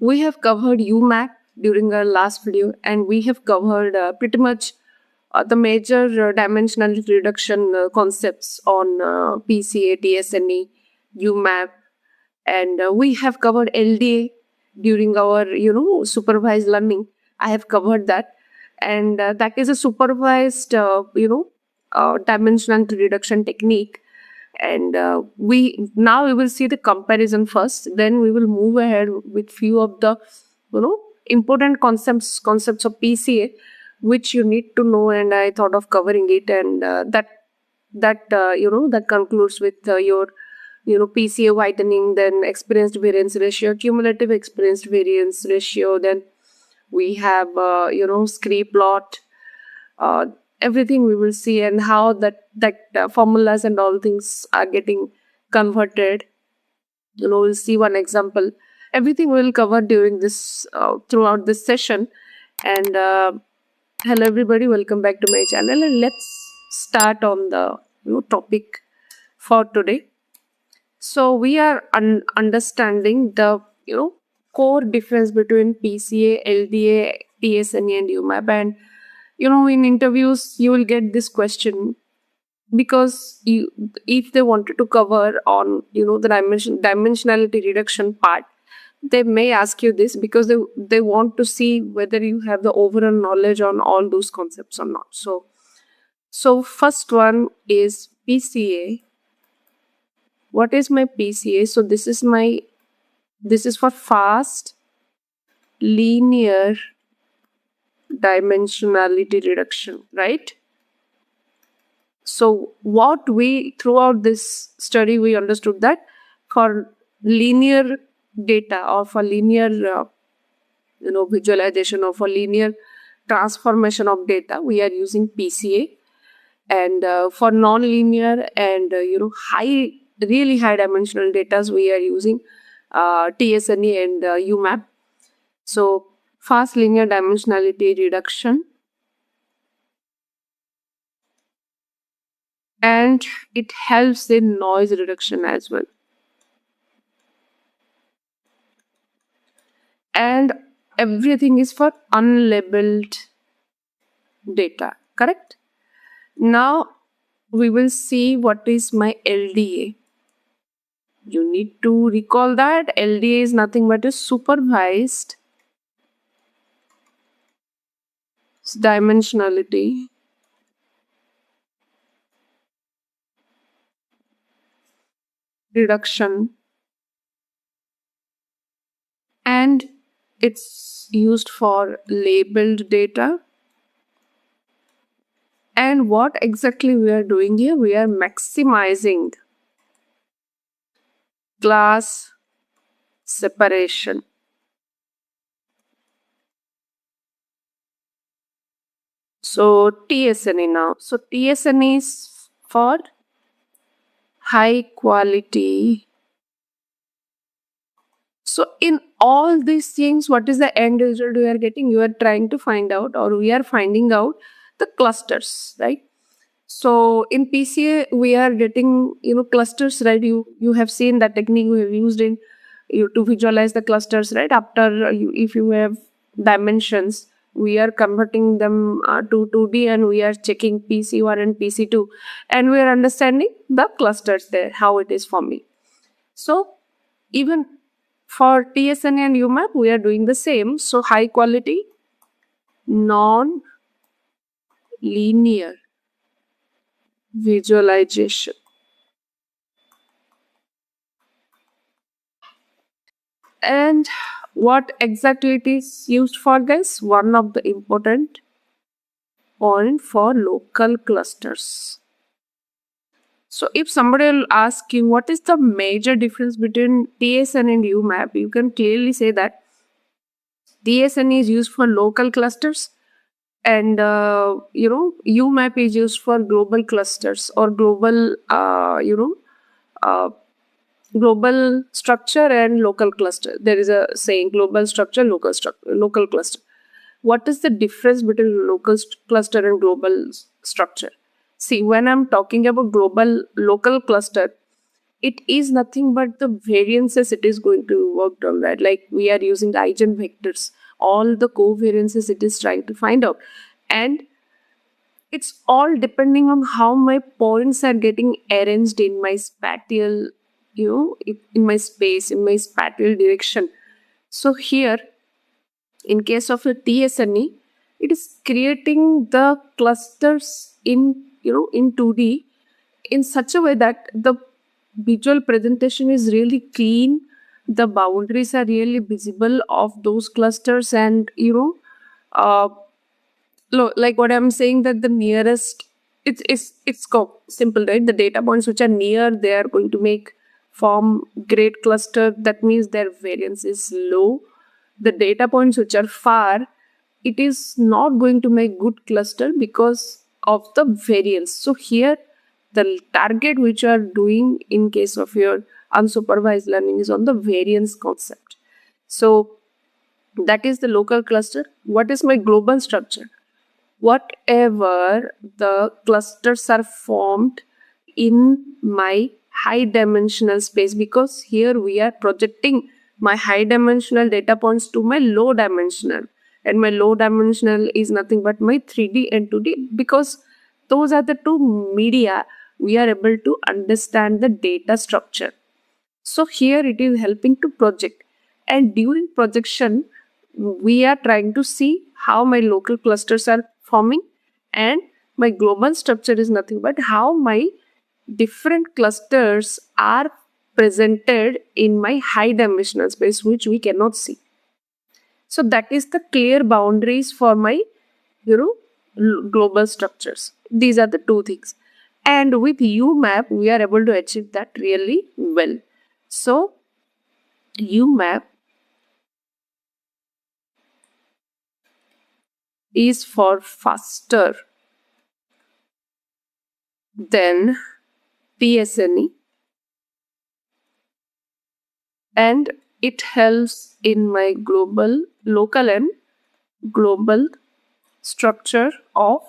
We have covered UMAC during our last video, and we have covered pretty much the major dimensional reduction concepts on PCA, TSNE, UMAP, and we have covered LDA during our supervised learning. I have covered that, and that is a supervised dimensional reduction technique. And we will see the comparison first, then we will move ahead with few of the important concepts of PCA which you need to know, and I thought of covering it. And that concludes with your PCA whitening, then experienced variance ratio, cumulative experienced variance ratio, then we have Scree plot, uh, everything we will see, and how that formulas and all things are getting converted. We'll see one example. Everything we'll cover during this throughout this session. And hello everybody, welcome back to my channel, and let's start on the topic for today. So we are understanding the core difference between PCA, LDA, TSNE, and UMAP. And in interviews you will get this question, because if they wanted to cover on the dimensionality reduction part, they may ask you this, because they want to see whether you have the overall knowledge on all those concepts or not. So first one is PCA. What is my PCA? So this is for fast linear dimensionality reduction, right? So what we throughout this study we understood that for linear data, or for linear visualization, or for linear transformation of data, we are using PCA. And for non-linear and really high dimensional data, we are using TSNE and UMAP. So fast linear dimensionality reduction, and it helps in noise reduction as well. And everything is for unlabeled data, correct? Now we will see what is my LDA. You need to recall that LDA is nothing but a supervised dimensionality reduction, and it's used for labeled data. And what exactly we are doing here? We are maximizing class separation. So TSNE now. So TSNE is for high quality. So in all these things, what is the end result we are getting? You are trying to find out, or we are finding out the clusters, right? So in PCA we are getting clusters, right? You have seen that technique we have used in to visualize the clusters, right? After if you have dimensions, we are converting them to 2D, and we are checking PC1 and PC2, and we are understanding the clusters there, how it is forming. So even for TSNE and UMAP we are doing the same. So high quality non-linear visualization. And what exactly it is used for, guys? One of the important point for local clusters. So if somebody will ask you what is the major difference between TSN and UMAP, you can clearly say that TSN is used for local clusters, and UMAP is used for global clusters, or global global structure and local cluster. There is a saying, global structure, local cluster. What is the difference between local cluster and global structure? See, when I'm talking about local cluster, it is nothing but the variances it is going to work on, right? Like we are using the eigenvectors, all the covariances it is trying to find out. And it's all depending on how my points are getting arranged in my spatial, in my space, in my spatial direction. So here, in case of a TSNE, it is creating the clusters in 2D in such a way that the visual presentation is really clean. The boundaries are really visible of those clusters, and uh, like what I'm saying, that the nearest, simple, right? The data points which are near, they are going to make form great cluster. That means their variance is low. The data points which are far, it is not going to make good cluster because of the variance. So here, the target which you are doing in case of your unsupervised learning is on the variance concept. So that is the local cluster. What is my global structure? Whatever the clusters are formed in my high dimensional space, because here we are projecting my high dimensional data points to my low dimensional, and my low dimensional is nothing but my 3D and 2D, because those are the two media we are able to understand the data structure. So here it is helping to project, and during projection we are trying to see how my local clusters are forming, and my global structure is nothing but how my different clusters are presented in my high dimensional space, which we cannot see. So that is the clear boundaries for my global structures. These are the two things, and with UMAP we are able to achieve that really well. So UMAP is for faster than TSNE, and it helps in my local and global structure of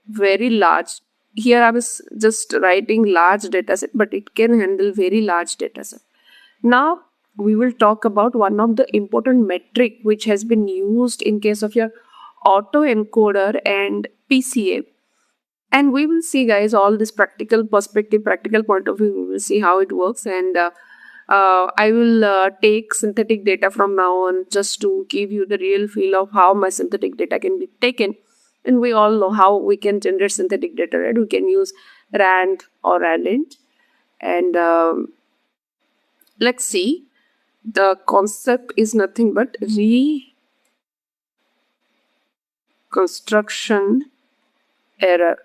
very large. Here I was just writing large dataset, but it can handle very large dataset. Now we will talk about one of the important metric which has been used in case of your autoencoder and PCA. And we will see, guys, all this practical perspective, practical point of view. We will see how it works, and I will take synthetic data from now on, just to give you the real feel of how my synthetic data can be taken. And we all know how we can generate synthetic data, right? We can use RAND or RANDINT, and let's see. The concept is nothing but reconstruction error.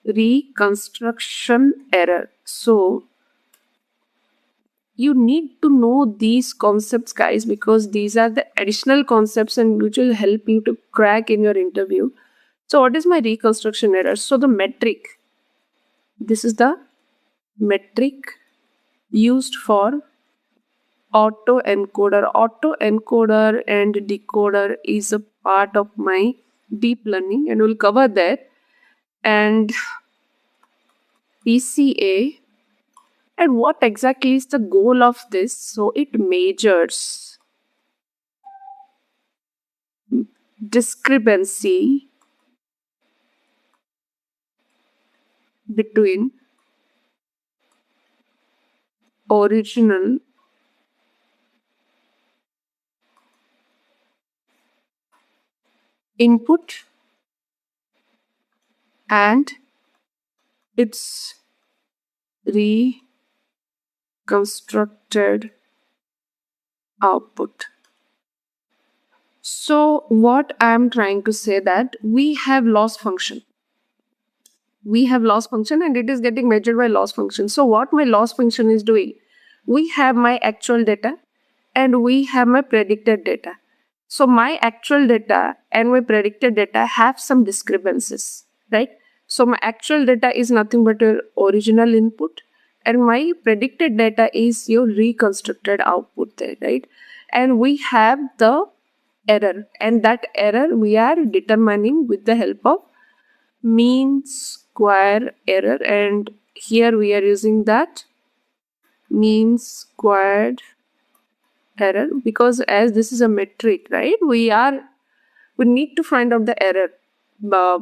Reconstruction error. So you need to know these concepts, guys, because these are the additional concepts and which will help you to crack in your interview. So what is my reconstruction error? So the metric, this is the metric used for autoencoder. Autoencoder and decoder is a part of my deep learning, and we'll cover that. And PCA, and what exactly is the goal of this? So it measures discrepancy between original input and its reconstructed output. So what I'm trying to say, that we have loss function. We have loss function and it is getting measured by loss function. So what my loss function is doing, we have my actual data and we have my predicted data. So my actual data and my predicted data have some discrepancies, right? So my actual data is nothing but your original input, and my predicted data is your reconstructed output there, right? And we have the error, and that error we are determining with the help of mean square error, and here we are using that mean squared error because as this is a metric, right, we need to find out the error uh,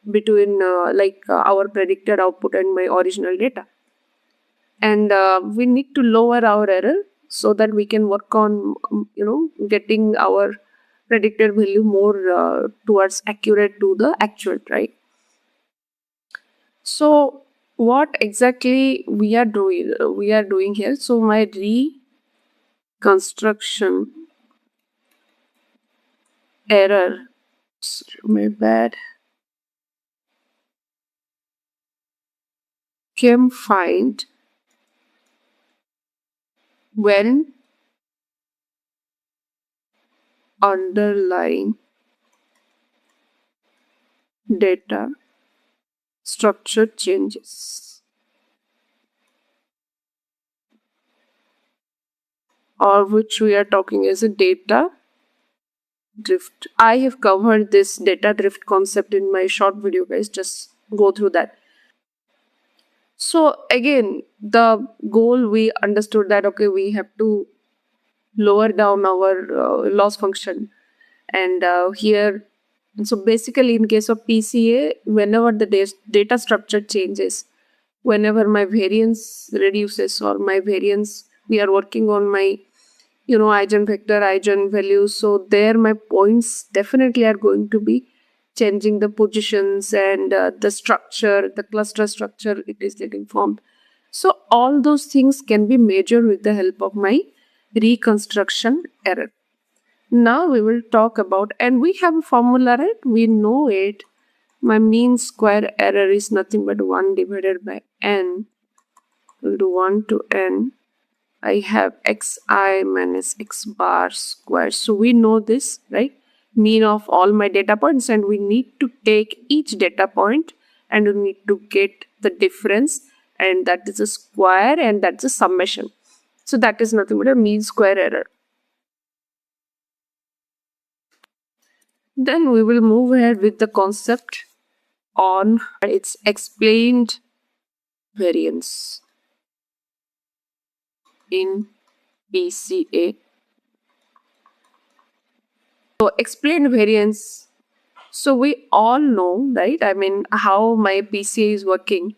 between our predicted output and my original data, and we need to lower our error so that we can work on getting our predicted value more towards accurate to the actual, right? So what exactly we are doing here? So my reconstruction error, my bad, came find when underlying data structure changes, or which we are talking as a data drift. I have covered this data drift concept in my short video, guys. Just go through that. So again, the goal, we understood that okay, we have to lower down our loss function, and here, so basically in case of PCA, whenever the data structure changes, whenever my variance reduces or my variance, we are working on my eigenvector, eigenvalues, so there my points definitely are going to be changing the positions, and the structure, the cluster structure, it is getting formed. So all those things can be measured with the help of my reconstruction error. Now we will talk about, and we have a formula, right? We know it. My mean square error is nothing but 1 divided by n. We'll do 1 to n. I have xi minus x bar square. So we know this, right? Mean of all my data points, and we need to take each data point and we need to get the difference, and that is a square, and that's a summation. So that is nothing but a mean square error. Then we will move ahead with the concept on its explained variance in PCA. So explained variance. So we all know, right? I mean, how my PCA is working.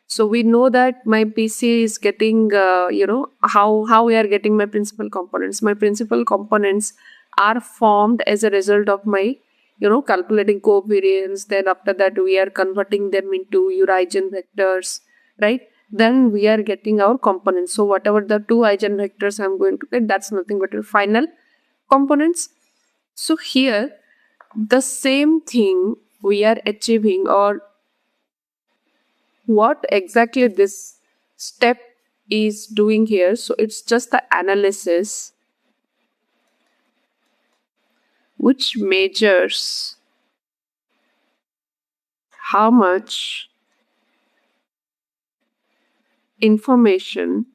So we know that my PCA is getting, how we are getting my principal components. My principal components are formed as a result of my, calculating covariance. Then after that, we are converting them into your eigenvectors, right? Then we are getting our components. So whatever the two eigenvectors I'm going to get, that's nothing but the final components. So here, the same thing we are achieving, or what exactly this step is doing here. So it's just the analysis which measures how much information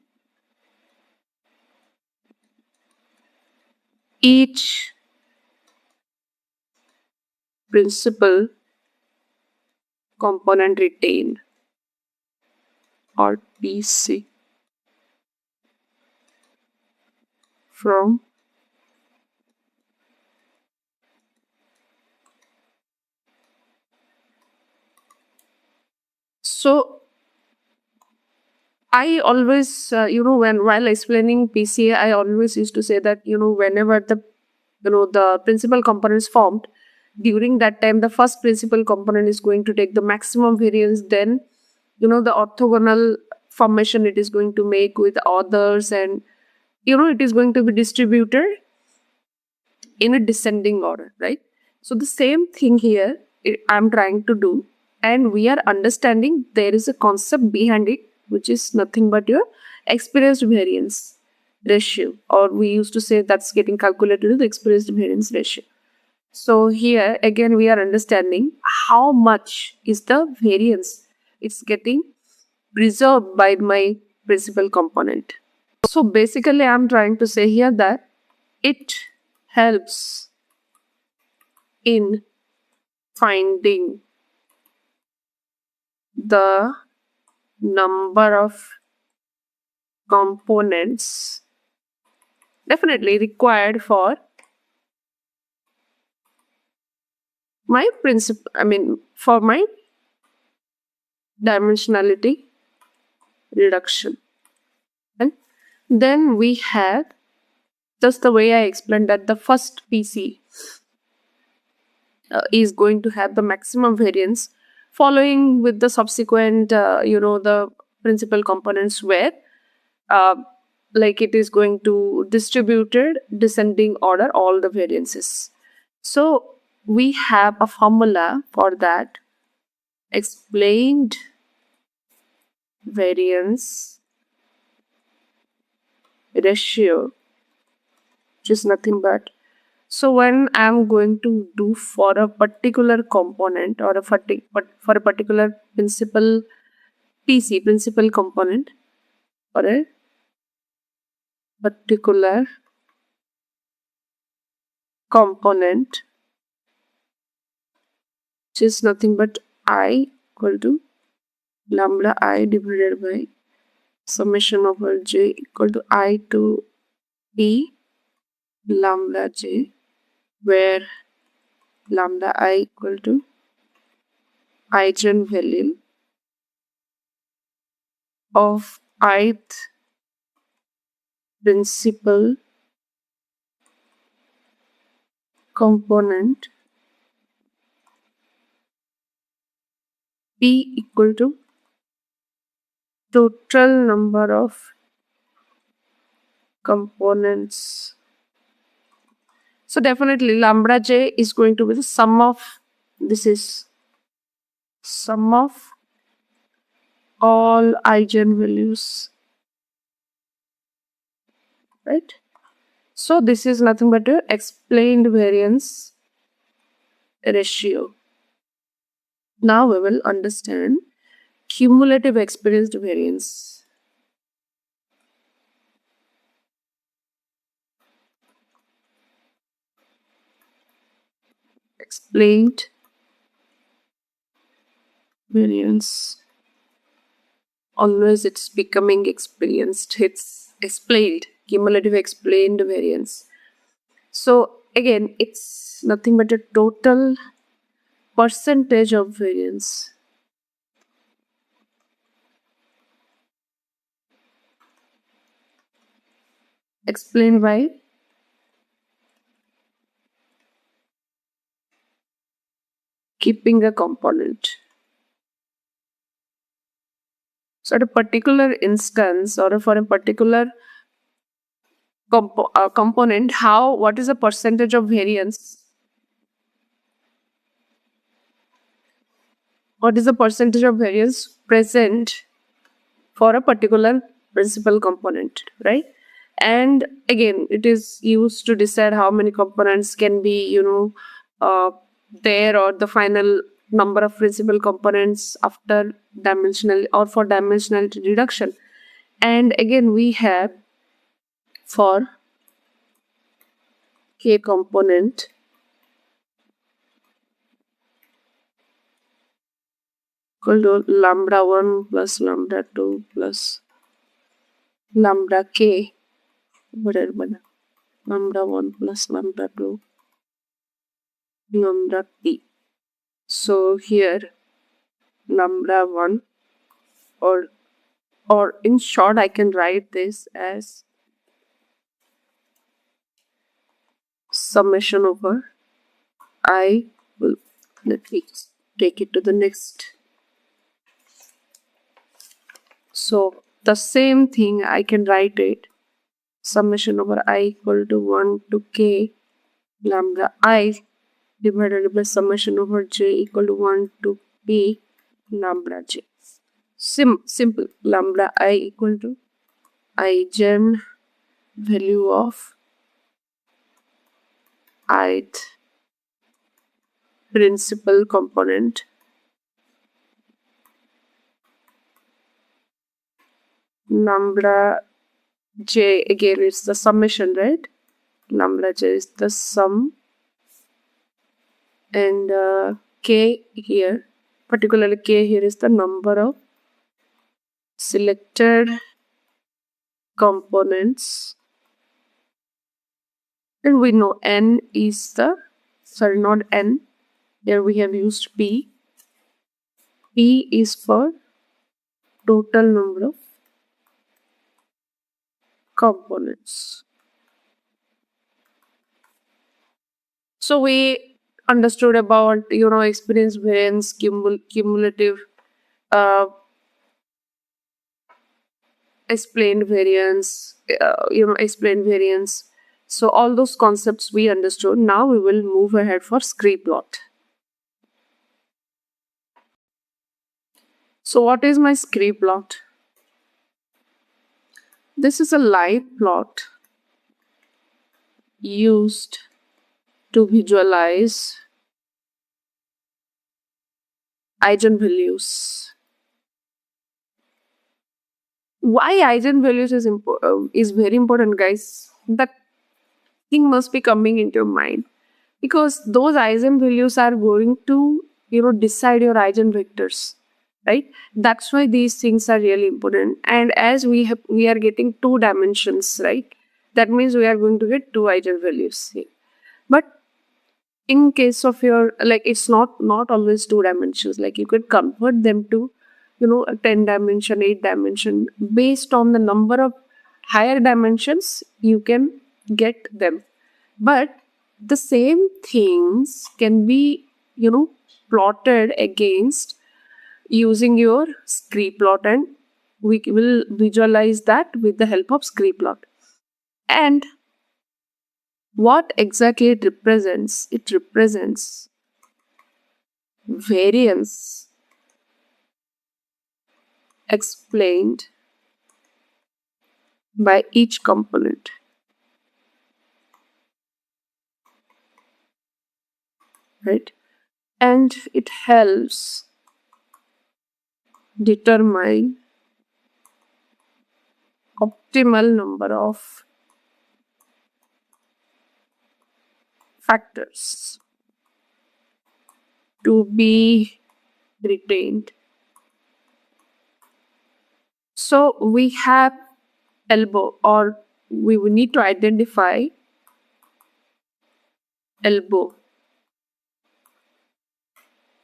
each principal component retained, or PC, from so I always, when while explaining PCA, I always used to say that, whenever the principal component is formed, during that time, the first principal component is going to take the maximum variance. Then, the orthogonal formation it is going to make with others, and, it is going to be distributed in a descending order, right? So the same thing here I'm trying to do, and we are understanding there is a concept behind it, which is nothing but your experienced variance ratio, or we used to say that's getting calculated with the experienced variance ratio. So here again we are understanding how much is the variance it's getting preserved by my principal component. So basically I'm trying to say here that it helps in finding the number of components definitely required for my principle, for my dimensionality reduction. And then we have just the way I explained that the first PC is going to have the maximum variance, following with the subsequent, the principal components where uh, like it is going to distributed descending order all the variances. So we have a formula for that: explained variance ratio, which is nothing but, so when I'm going to do for a particular component or for a particular principal PC, principal component, or a particular component, which is nothing but I equal to lambda I divided by summation over j equal to I to e lambda j, where lambda I equal to eigenvalue of ith principal component, p equal to total number of components. So definitely lambda j is going to be the sum of, this is sum of all eigenvalues, right? So this is nothing but a explained variance ratio. Now we will understand cumulative experienced variance. Explained variance. Always it's becoming experienced. It's explained. Cumulative explained variance. So again, it's nothing but a total percentage of variance. Explained by keeping a component. So at a particular instance or for a particular component, what is the percentage of variance? What is the percentage of variance present for a particular principal component, right? And again, it is used to decide how many components can be, uh, there, or the final number of principal components after dimensional or for dimensionality reduction. And again, we have for k component equal to lambda 1 plus lambda 2 plus lambda k, whatever, lambda 1 plus lambda 2 lambda p. So here lambda 1, or in short I can write this as summation over I will, let me take it to the next. So the same thing I can write it summation over I equal to 1 to k lambda I divided by summation over j equal to 1 to p lambda j. Simple. Lambda I equal to eigen value of ith principal component lambda j, again it's the summation, right? Lambda j is the sum, and k here particularly K here is the number of selected components, and we know N is the, sorry, not N, here we have used P. P is for total number of components. So we understood about, experience variance, cumulative, uh, explained variance, explained variance. So all those concepts we understood. Now we will move ahead for scree plot. So what is my scree plot? This is a live plot used to visualize eigenvalues. Why eigenvalues is very important, guys? That thing must be coming into your mind, because those eigenvalues are going to decide your eigenvectors, right? That's why these things are really important. And as we are getting two dimensions, right? That means we are going to get two eigenvalues here. But in case of your, like, it's not always two dimensions. Like, you could convert them to a 10 dimension, 8 dimension. Based on the number of higher dimensions, you can get them. But the same things can be plotted against using your scree plot, and we will visualize that with the help of scree plot. And what exactly it represents? It represents variance explained by each component, right? And it helps determine optimal number of factors to be retained. So we have elbow, or we will need to identify elbow.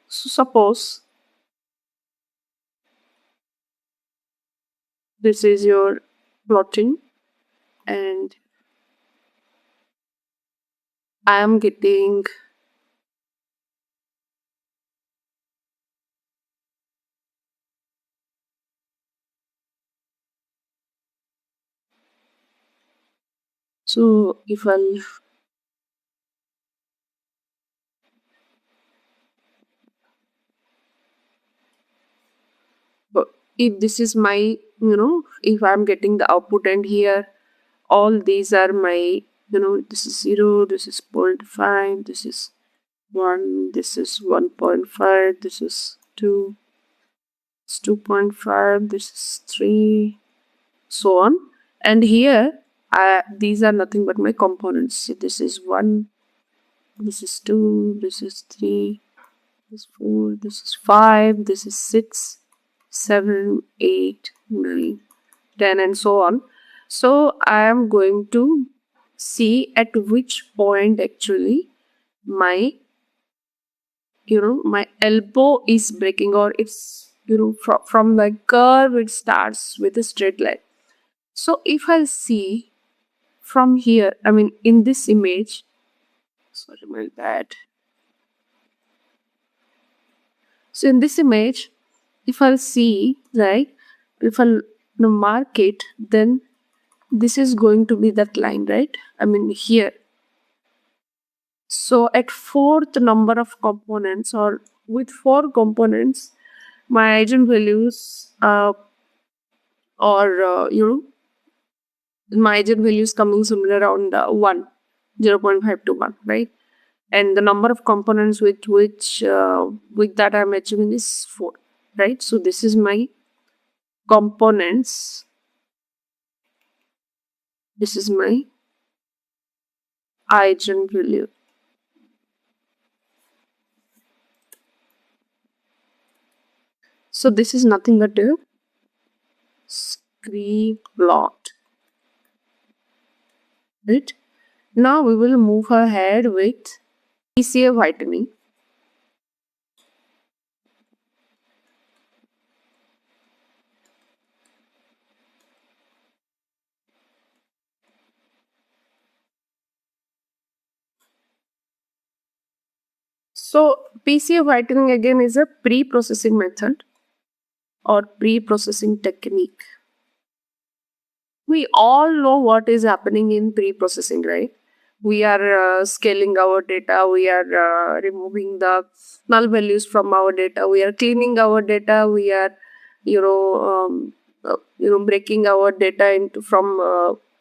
So suppose this is your plotting, and I am getting so if I'll but if this is my, if I'm getting the output, and here all these are my, this is 0, this is 0.5, this is 1, this is 1.5, this is 2, it's 2.5, this is 3, so on. And here these are nothing but my components. See, this is 1, this is 2, this is 3, this is 4, this is 5, this is 6, 7, 8, 9, 10, and so on. So I am going to see at which point actually my my elbow is breaking, or it's from the curve it starts with a straight line. So if I see from here, I mean in this image, sorry my bad. So in this image, if I'll see, right, if I'll mark it, then this is going to be that line, right? I mean here. So at fourth number of components, or with 4 components, my eigenvalues or my eigenvalues coming somewhere around 1, 0.5 to 1, right? And the number of components with which with that I'm achieving is 4, right? So this is my components. This is my eigenvalue. So this is nothing but a scree plot, right? Now we will move ahead with PCA whitening. So PCA whitening again is a pre-processing method or pre-processing technique. We all know what is happening in pre-processing, right? We are scaling our data, we are removing the null values from our data, we are cleaning our data, we are you know breaking our data into from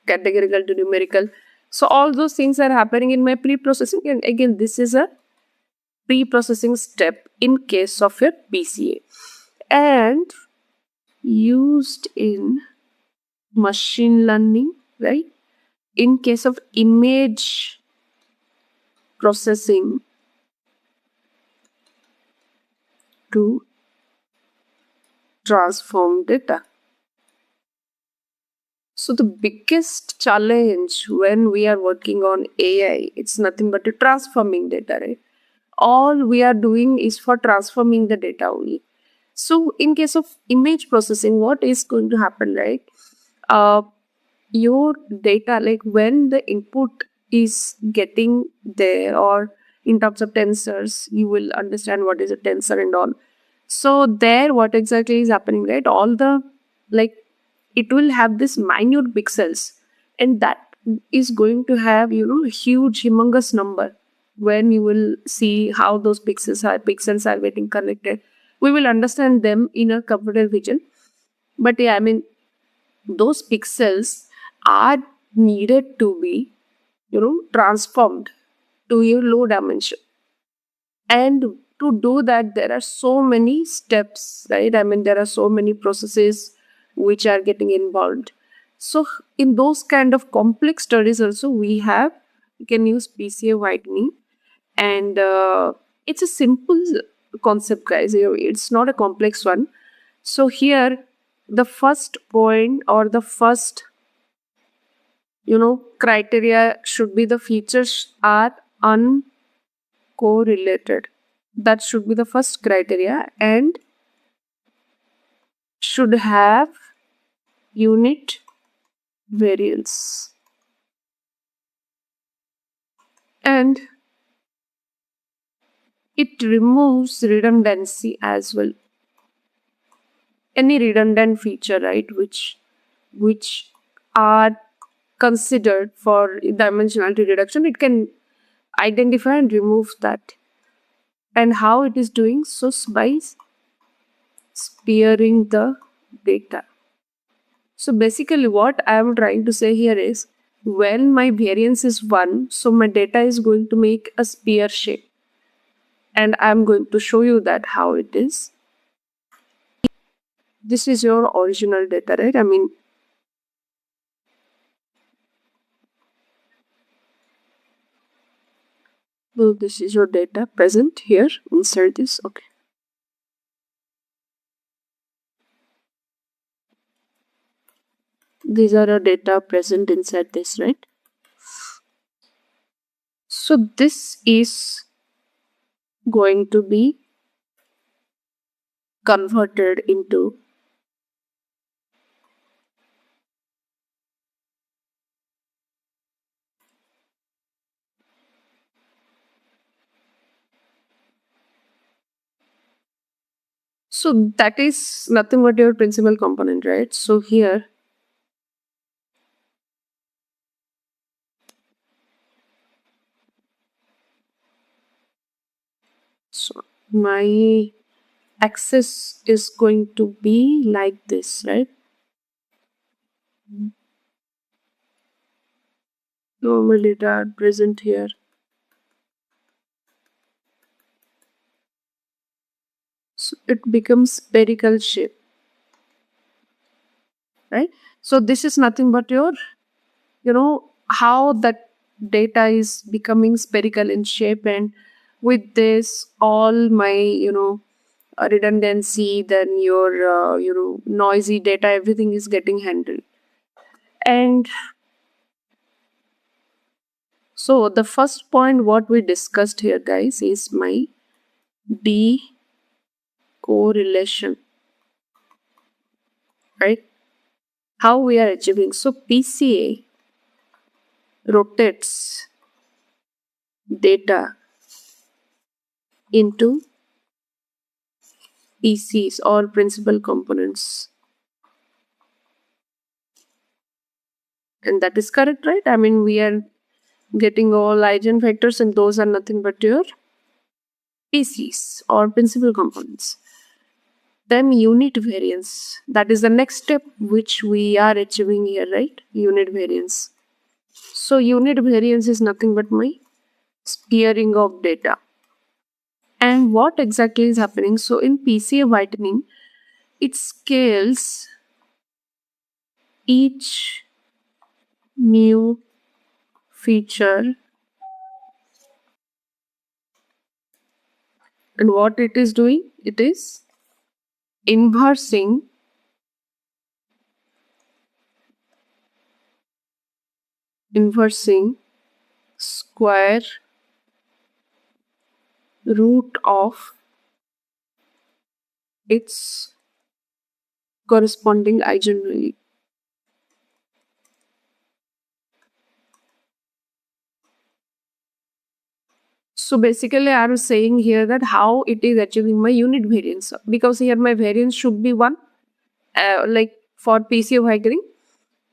categorical to numerical. So all those things are happening in my pre-processing, and again this is a pre-processing step in case of a PCA, and used in machine learning, right? In case of image processing to transform data. So the biggest challenge when we are working on AI, it's nothing but transforming data, right? All we are doing is for transforming the data only. So in case of image processing, what is going to happen, right? Uh, your data, like when the input is getting there, or in terms of tensors, you will understand what is a tensor and all. So there, what exactly is happening, right? All the, like, it will have this minute pixels, and that is going to have, a huge humongous number. When you will see how those pixels are getting connected, we will understand them in a computer vision. But yeah, I mean, those pixels are needed to be, transformed to a low dimension. And to do that, there are so many steps, right? I mean, there are so many processes which are getting involved. So in those kind of complex studies also, we can use PCA whitening. And it's a simple concept, guys. It's not a complex one. So here, the first point, or the first, criteria should be the features are uncorrelated. That should be the first criteria, and should have unit variance, and it removes redundancy as well. Any redundant feature, right, which are considered for dimensionality reduction, it can identify and remove that. And how it is doing so? By spearing the data. So basically what I am trying to say here is, when my variance is 1, so my data is going to make a spear shape, and I'm going to show you that how it is. This is your original data, right? I mean, well, this is your data present here. Insert this. Okay. These are your data present inside this, right? So this is going to be converted into so that is nothing but your principal component, right? So here, so my axis is going to be like this, right? Normal data are present here. So it becomes spherical shape, right? So this is nothing but your, how that data is becoming spherical in shape, and with this, all my, redundancy, then your noisy data, everything is getting handled. And so the first point what we discussed here, guys, is my decorrelation, right? How we are achieving. So PCA rotates data into PCs or principal components. And that is correct, right? I mean, we are getting all eigenvectors, and those are nothing but your PCs or principal components. Then unit variance. That is the next step which we are achieving here, right? Unit variance. So unit variance is nothing but my scaling of data. And what exactly is happening? So in PCA whitening, it scales each new feature, and what it is doing, it is inversing square root of its corresponding eigenvalue. So basically I was saying here that how it is achieving my unit variance, because here my variance should be 1, like for PCA whitening.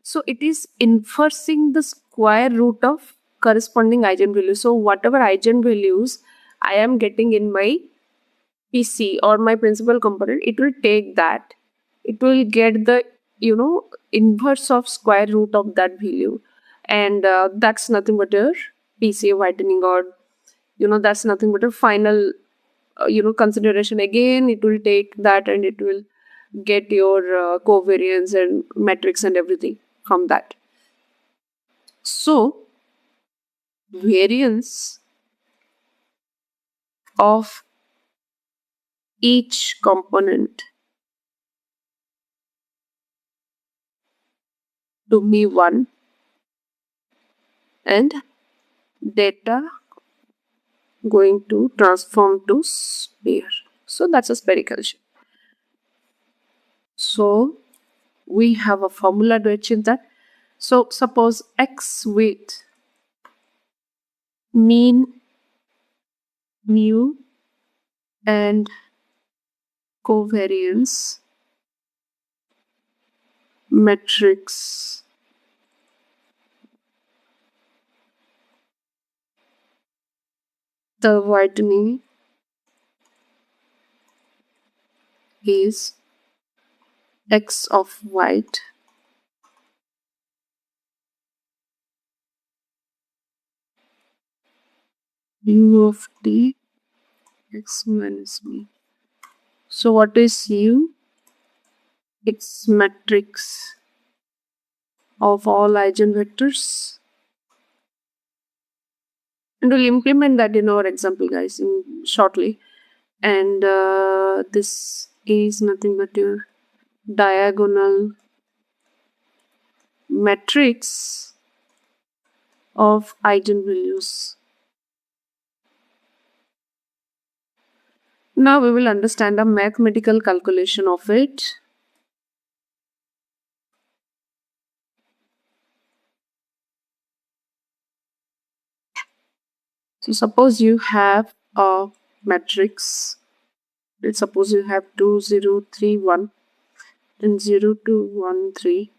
So it is inversing the square root of corresponding eigenvalue. So whatever eigenvalues I am getting in my PC or my principal component, it will take that. It will get the inverse of square root of that value, and that's nothing but a PCA whitening, or that's nothing but a final consideration. Again, it will take that and it will get your covariance and metrics and everything from that. So variance of each component to be 1, and data going to transform to sphere. So that's a spherical shape. So we have a formula to achieve that. So suppose x with mean, mu, and covariance metrics the whitening is x of white u of t x minus me. So what is u? It's matrix of all eigenvectors, and we'll implement that in our example, guys, in shortly. And this is nothing but your diagonal matrix of eigenvalues. Now we will understand a mathematical calculation of it. So suppose you have a matrix. Let's suppose you have 2 0 3 1 and 0 2 1 3.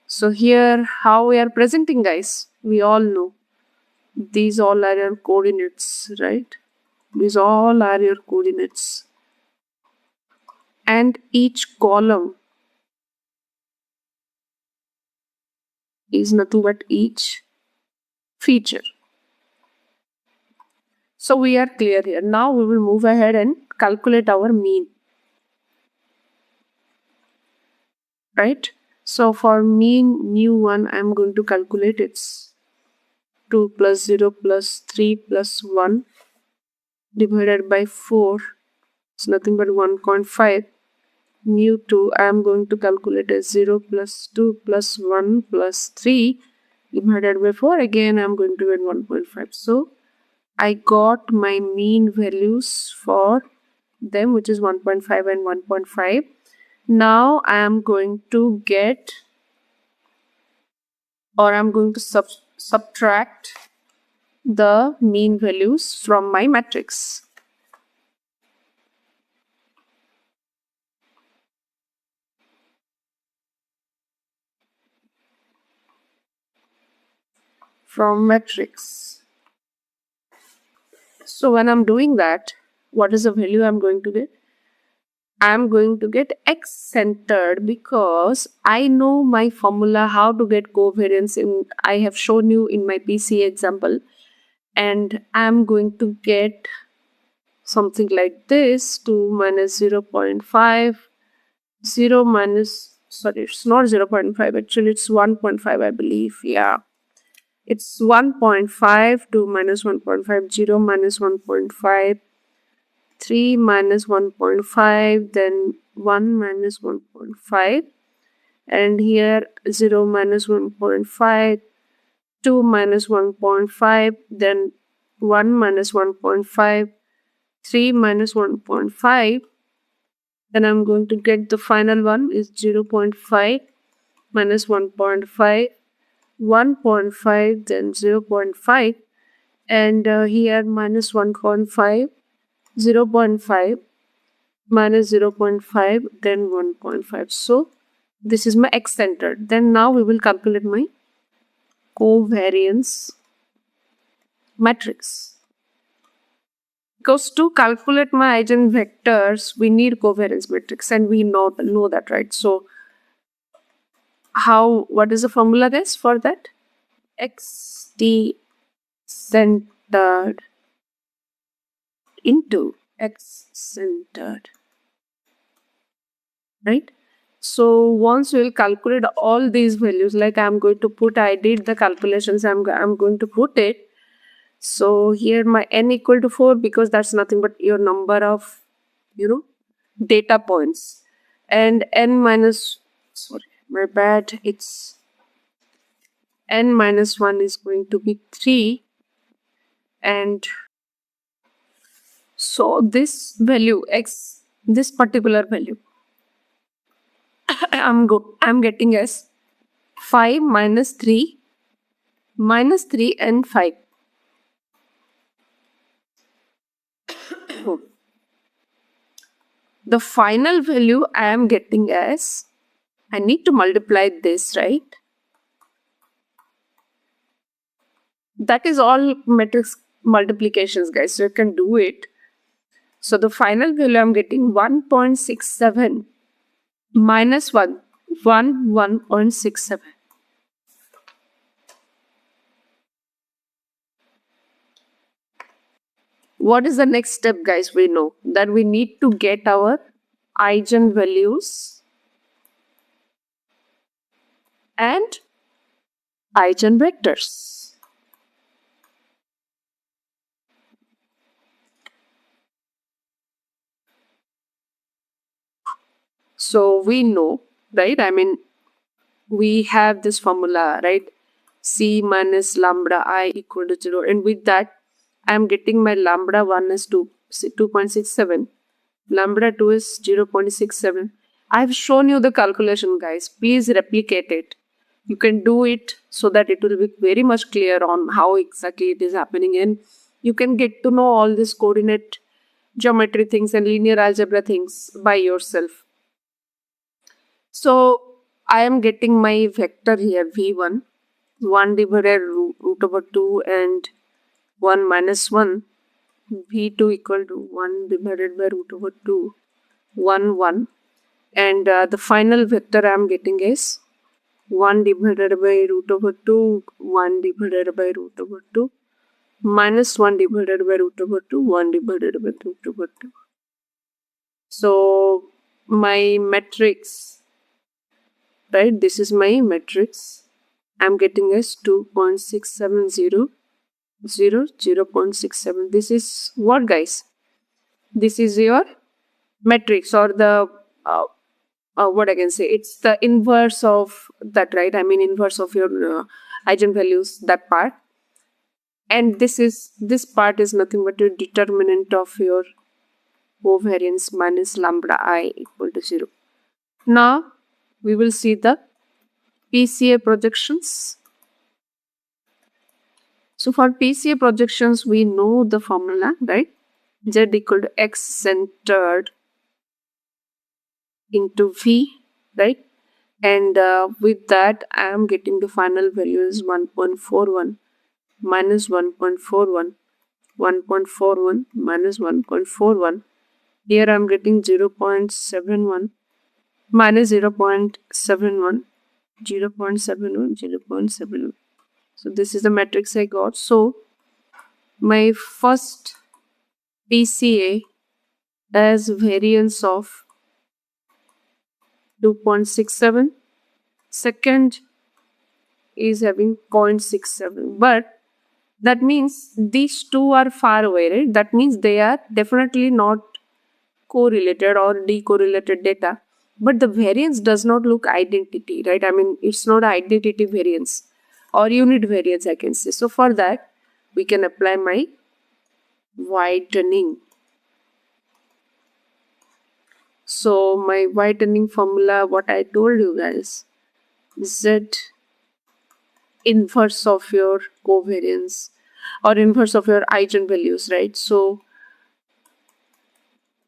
So here how we are presenting, guys, we all know these all are your coordinates, right? These all are your coordinates, and each column is nothing but each feature. So we are clear here. Now we will move ahead and calculate our mean, right? So for mean mu1, I'm going to calculate its 2 plus 0 plus 3 plus 1 divided by 4 It's nothing but 1.5. Mu 2 I am going to calculate as 0 plus 2 plus 1 plus 3 divided by 4. Again I am going to get 1.5. So I got my mean values for them, which is 1.5 and 1.5. Now I am going to get, or I'm going to subtract the mean values from my matrix. From matrix. So when I'm doing that, what is the value I'm going to get? I'm going to get X centered because I know my formula how to get covariance in, I have shown you in my PCA example, and I'm going to get something like this: 2 minus 0.5, 0 minus, sorry, it's not 0.5, actually it's 1.5, I believe. Yeah, it's 1.5, 2 minus 1.5, 0 minus 1.5, 3 minus 1.5, then 1 minus 1.5, and here 0 minus 1.5, 2 minus 1.5, then 1 minus 1.5, 3 minus 1.5, then I'm going to get the final one is 0.5 minus 1.5, 1.5, then 0.5, and here minus 1.5, 0.5, minus 0.5, then 1.5. So this is my X centered. Then now we will calculate my covariance matrix. Because to calculate my eigenvectors, we need covariance matrix, and we know that, right? So what is the formula, guys, for that? XT centered into X centered, right? So once we'll calculate all these values, like I'm going to put, I did the calculations, I'm going to put it. So here my n equal to 4, because that's nothing but your number of, data points, and n minus, sorry, my bad, it's n minus 1 is going to be 3, and so this value x, this particular value I'm getting as 5 minus 3 and 5. The final value I am getting as, I need to multiply this, right? That is all matrix multiplications, guys, so you can do it. So the final value I'm getting 1.67 minus 1.67. What is the next step, guys? We know that we need to get our eigenvalues and eigenvectors. So we know, right? I mean, we have this formula, right? C minus lambda I equal to 0. And with that, I am getting my lambda 1 is 2.67. Lambda 2 is 0.67. I have shown you the calculation, guys. Please replicate it. You can do it so that it will be very much clear on how exactly it is happening. And you can get to know all these coordinate geometry things and linear algebra things by yourself. So I am getting my vector here, v1, 1 divided root over 2 and 1 minus 1, v2 equal to 1 divided by root over 2, 1, 1, and the final vector I am getting is 1 divided by root over 2, 1 divided by root over 2, minus 1 divided by root over 2, 1 divided by root over 2. So my matrix, right, this is my matrix. I'm getting as 2.670, 0.67. This is what, guys? This is your matrix, or the what I can say, it's the inverse of that, right? I mean, inverse of your eigenvalues, that part. And this part is nothing but a determinant of your covariance minus lambda I equal to 0. Now we will see the PCA projections. So for PCA projections, we know the formula, right? Z equal to X centered into V, right? And with that, I am getting the final value is 1.41 minus 1.41, 1.41 minus 1.41. Here I am getting 0.71 minus 0.71, 0.71, 0.71. So this is the matrix I got. So my first PCA has variance of 2.67. Second is having 0.67. But that means these two are far away, right? That means they are definitely not correlated or decorrelated data. But the variance does not look identity, right? I mean, it's not identity variance or unit variance, I can say. So for that, we can apply my widening. So my widening formula, what I told you guys, Z inverse of your covariance or inverse of your eigenvalues, right? So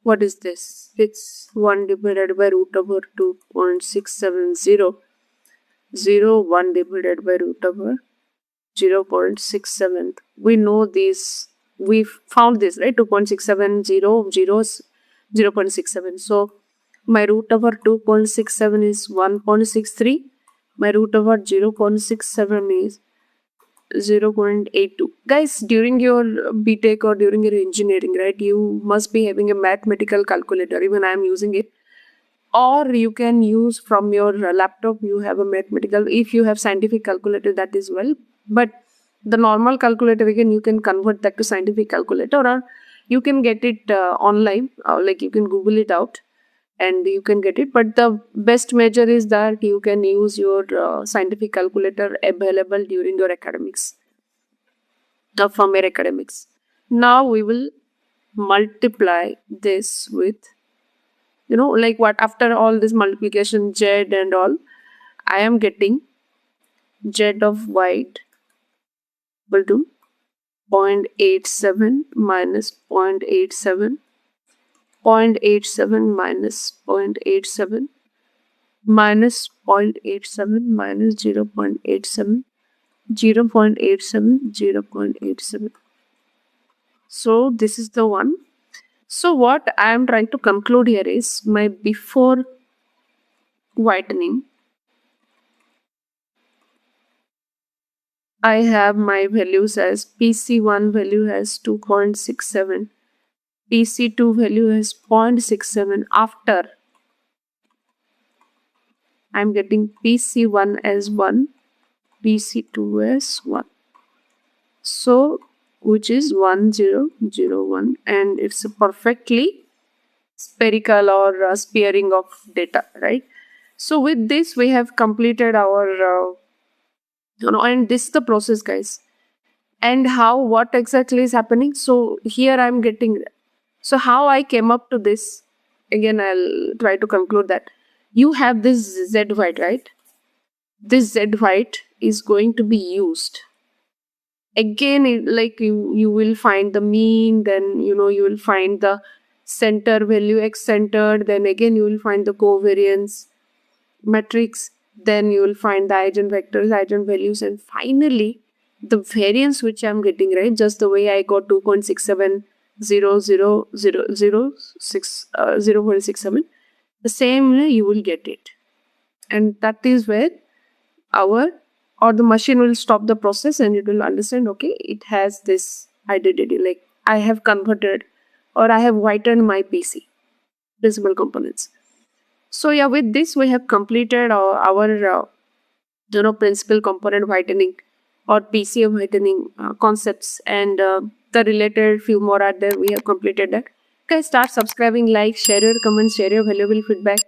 what is this? It's 1 divided by root over 2.670. 1 divided by root over 0.67. We know this. We found this, right? 2.670, 0.67. So my root over 2.67 is 1.63. My root over 0.67 is 0.82. Guys, during your BTech or during your engineering, right, you must be having a mathematical calculator. Even I am using it. Or you can use from your laptop, you have a mathematical, if you have scientific calculator, that is well. But the normal calculator, again, you can convert that to scientific calculator, or you can get it online, like you can Google it out and you can get it. But the best measure is that you can use your scientific calculator available during your academics, from your academics. Now we will multiply this with, like what, after all this multiplication, Z and all, I am getting Z of white equal to 0.87 minus 0.87, 0.87 minus 0.87, minus 0.87 minus 0.87, 0.87, 0.87. So this is the one. So what I am trying to conclude here is my before whitening, I have my values as PC1 value as 2.67, PC2 value as 0.67. After, I'm getting PC1 as 1, PC2 as 1. So, which is 1001, and it's a perfectly spherical or spearing of data, right? So with this, we have completed our, and this is the process, guys. And how, what exactly is happening? So here I'm getting, so how I came up to this, again, I'll try to conclude that you have this Z white, right? This Z white is going to be used. Again, like you will find the mean, then, you will find the center value X centered, then again, you will find the covariance matrix, then you will find the eigenvectors, eigenvalues, and finally the variance which I'm getting, right? Just the way I got 2.67, 0.67, the same way you will get it. And that is where the machine will stop the process and it will understand, okay, it has this identity, like I have converted or I have whitened my PC principal components. So yeah, with this we have completed our principal component whitening or PCA whitening concepts, and the related few more are there. We have completed that. Guys, start subscribing, like, share your comments, share your valuable feedback.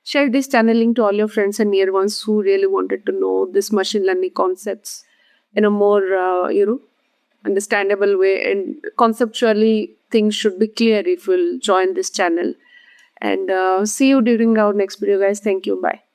Share this channel link to all your friends and near ones who really wanted to know this machine learning concepts in a more, understandable way. And conceptually, things should be clear if you'll join this channel. And see you during our next video, guys. Thank you. Bye.